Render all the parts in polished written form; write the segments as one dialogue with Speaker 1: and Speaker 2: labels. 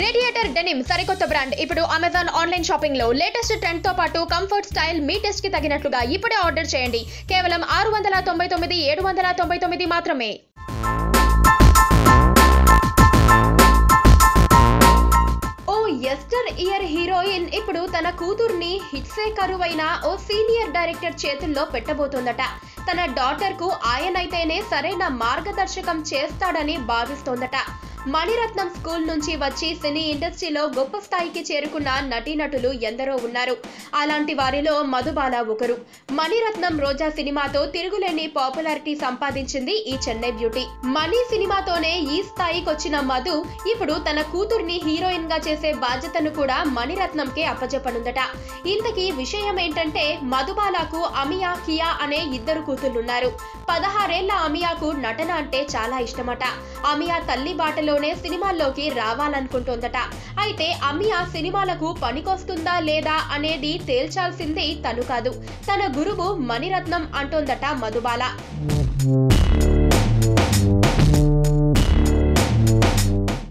Speaker 1: Radiator denim సరికొత్త brand ఇప్పుడు Amazon online shopping లో లేటెస్ట్ ట్రెండ్ తో పాటు కంఫర్ట్ స్టైల్ మీ టెస్ట్ కి తగినట్లుగా ఇప్పుడే ఆర్డర్ చేయండి. కేవలం 699 799 మాత్రమే. ఓ ఎస్టర్ ఇయర్ హీరోయిన్ ఇప్పుడు తన కూతుర్ని హిట్సే కరువైన ఓ సీనియర్ డైరెక్టర్ చేతుల్లో పెట్టబోతోందట. తన డాటర్ కు ఆయనైతేనే సరైన మార్గదర్శకం చేస్తాడని భావిస్తోందట. మణిరత్నం స్కూల్ నుంచి వచ్చి సినీ ఇండస్ట్రీలో గొప్ప స్థాయికి చేరుకున్న నటీనటులు ఎందరో ఉన్నారు. అలాంటి వారిలో మధుబాల ఒకరు. మణిరత్నం రోజా సినిమాతో తిరుగులేని పాపులారిటీ సంపాదించింది ఈ చెన్నై బ్యూటీ. మణి సినిమాతోనే ఈ స్థాయికి వచ్చిన మధు ఇప్పుడు తన కూతుర్ని హీరోయిన్ గా చేసే బాధ్యతను కూడా మణిరత్నంకే అప్పచెప్పనుందట. ఇంతకీ విషయం ఏంటంటే మధుబాలకు అమియా కియా అనే ఇద్దరు కూతుళ్లున్నారు. 16 ఏళ్ల అమియాకు నటన అంటే చాలా ఇష్టమట. అమియా తల్లి బాటలో సినిమాల్లోకి రావాలనుకుంటోందట. అయితే అమియా సినిమాలకు పనికొస్తుందా లేదా అనేది తేల్చాల్సింది తను కాదు, తన గురువు మణిరత్నం అంటోందట మధుబాల.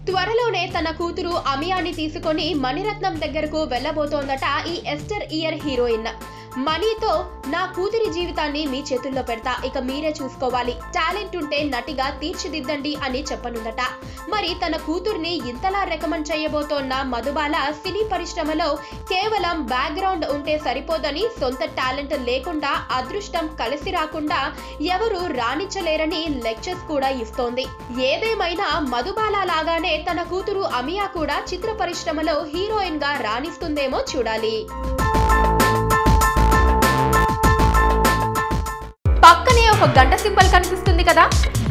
Speaker 1: త్వరలోనే తన కూతురు అమియాని తీసుకొని మణిరత్నం దగ్గరకు వెళ్లబోతోందట ఈ ఎస్టర్ ఇయర్ హీరోయిన్. మనీతో నా కూతురి జీవితాన్ని మీ చేతుల్లో పెడతా, ఇక మీరే చూసుకోవాలి, టాలెంట్ ఉంటే నటిగా తీర్చిదిద్దండి అని చెప్పనుందట. మరి తన కూతుర్ని ఇంతలా రికమెండ్ చేయబోతోన్న మధుబాల సినీ పరిశ్రమలో కేవలం బ్యాక్గ్రౌండ్ ఉంటే సరిపోదని, సొంత టాలెంట్ లేకుండా అదృష్టం కలిసి రాకుండా ఎవరు రాణించలేరని లెక్చర్స్ కూడా ఇస్తోంది. ఏదేమైనా మధుబాల లాగానే తన కూతురు అమియా కూడా చిత్ర పరిశ్రమలో హీరోయిన్ గా రాణిస్తుందేమో చూడాలి. పక్కనే ఒక గంట సింబల్ కనిపిస్తుంది కదా,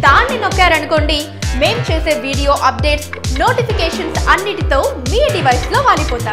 Speaker 1: దాన్ని నొక్కారనుకోండి, మేం చేసే వీడియో అప్డేట్స్, నోటిఫికేషన్స్ అన్నిటితో మీ డివైస్ లో వాలిపోతాం.